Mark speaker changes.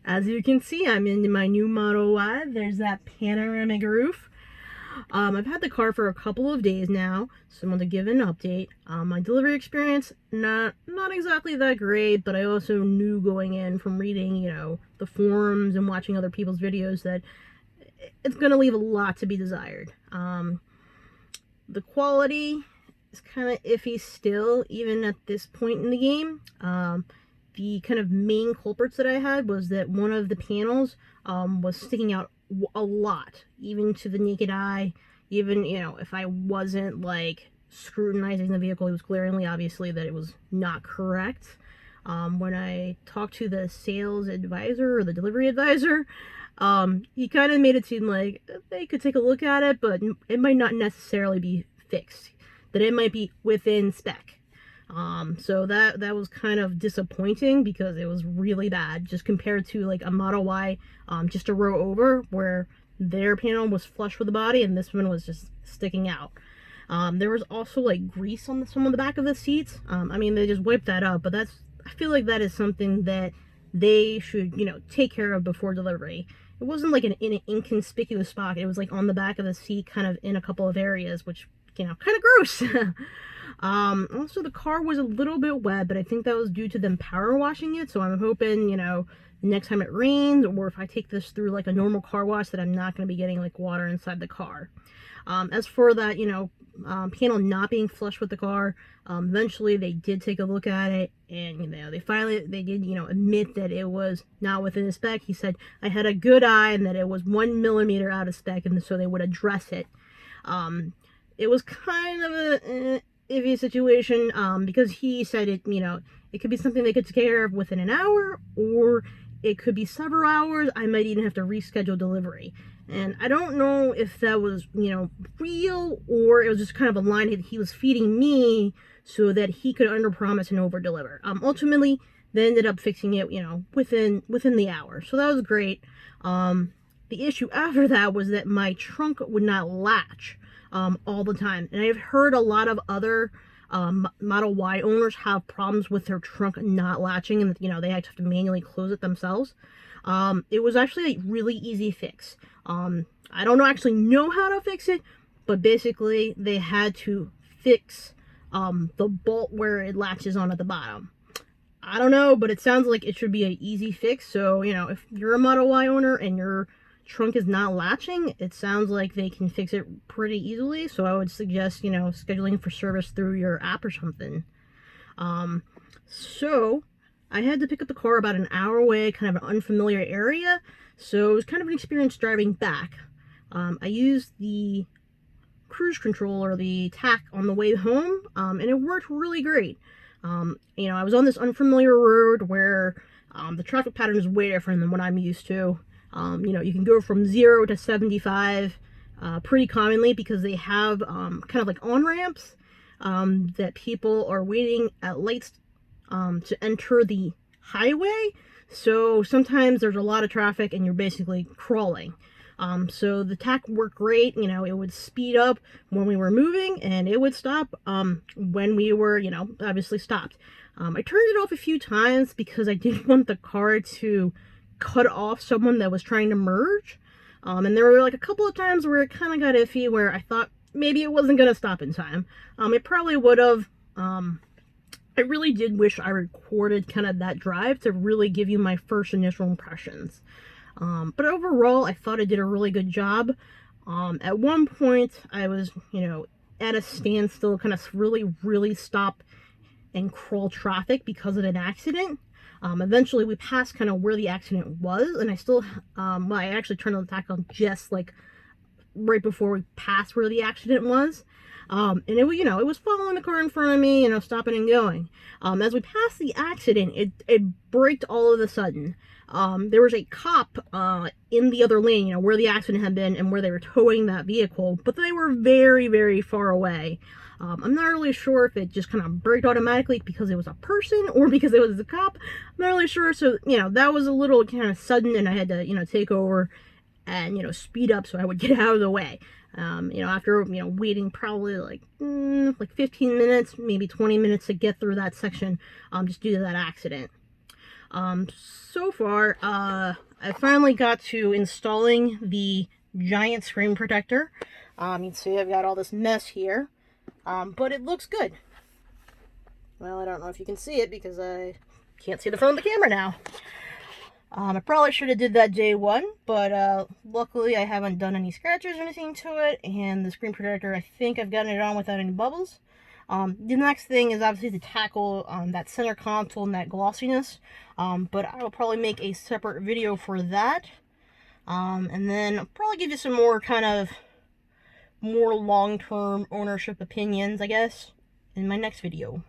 Speaker 1: As you can see, I'm in my new Model Y. There's that panoramic roof. I've had the car for a couple of days now, so I want to give an update. My delivery experience, not exactly that great, but I also knew going in from reading, the forums and watching other people's videos that it's going to leave a lot to be desired. The quality is kind of iffy still, even at this point in the game. The kind of main culprits that I had was that one of the panels was sticking out a lot, even to the naked eye. Even, if I wasn't like scrutinizing the vehicle, it was glaringly obviously that it was not correct. When I talked to the sales advisor or the delivery advisor, he kind of made it seem like they could take a look at it, but it might not necessarily be fixed, that it might be within spec. So that was kind of disappointing because it was really bad just compared to like a Model Y, just a row over where their panel was flush with the body and this one was just sticking out. There was also like grease on some of the back of the seats. I mean, they just wiped that up, but I feel like that is something that they should, take care of before delivery. It wasn't like in an inconspicuous spot. It was like on the back of the seat, kind of in a couple of areas, which, kind of gross. Also the car was a little bit wet, but I think that was due to them power washing it. So I'm hoping, next time it rains or if I take this through like a normal car wash that I'm not going to be getting like water inside the car. As for that, panel not being flush with the car, eventually they did take a look at it and, they did, admit that it was not within the spec. He said I had a good eye and that it was 1 millimeter out of spec and so they would address it. It was kind of a iffy situation because he said it could be something they could take care of within an hour or it could be several hours. I might even have to reschedule delivery. And I don't know if that was, real or it was just kind of a line that he was feeding me so that he could underpromise and overdeliver. Ultimately, they ended up fixing it, within the hour. So that was great. The issue after that was that my trunk would not latch all the time. And I've heard a lot of other Model Y owners have problems with their trunk not latching and, they have to manually close it themselves. It was actually a really easy fix. I don't actually know how to fix it, but basically they had to fix the bolt where it latches on at the bottom. I don't know, but it sounds like it should be an easy fix. So, if you're a Model Y owner and your trunk is not latching, it sounds like they can fix it pretty easily. So I would suggest, scheduling for service through your app or something. So I had to pick up the car about an hour away, kind of an unfamiliar area. So it was kind of an experience driving back. I used the cruise control or the TAC on the way home, and it worked really great. I was on this unfamiliar road where the traffic pattern is way different than what I'm used to. You can go from 0 to 75 pretty commonly because they have kind of like on-ramps that people are waiting at lights to enter the highway. So sometimes there's a lot of traffic and you're basically crawling. So the TAC worked great. It would speed up when we were moving and it would stop when we were, obviously stopped. I turned it off a few times because I didn't want the car to cut off someone that was trying to merge. And there were like a couple of times where it kind of got iffy where I thought maybe it wasn't going to stop in time. It probably would have. I really did wish I recorded kind of that drive to really give you my first initial impressions. But overall, I thought I did a really good job. At one point, I was, at a standstill, kind of really stop and crawl traffic because of an accident. Eventually we passed kind of where the accident was, and I still, I actually turned on the TAC on just like right before we passed where the accident was. And it was, it was following the car in front of me, stopping and going. As we passed the accident, it braked all of a sudden. There was a cop, in the other lane, where the accident had been and where they were towing that vehicle, but they were very, very far away. I'm not really sure if it just kind of braked automatically because it was a person or because it was a cop. I'm not really sure. So, that was a little kind of sudden and I had to, take over and, speed up so I would get out of the way. After, waiting probably like 15 minutes, maybe 20 minutes to get through that section, just due to that accident. So far, I finally got to installing the giant screen protector. You can see I've got all this mess here, but it looks good. Well, I don't know if you can see it because I can't see the front of the camera now. I probably should have did that day one, but luckily I haven't done any scratches or anything to it, and the screen protector, I think I've gotten it on without any bubbles. The next thing is obviously to tackle that center console and that glossiness, but I will probably make a separate video for that, and then I'll probably give you some more more long-term ownership opinions, I guess, in my next video.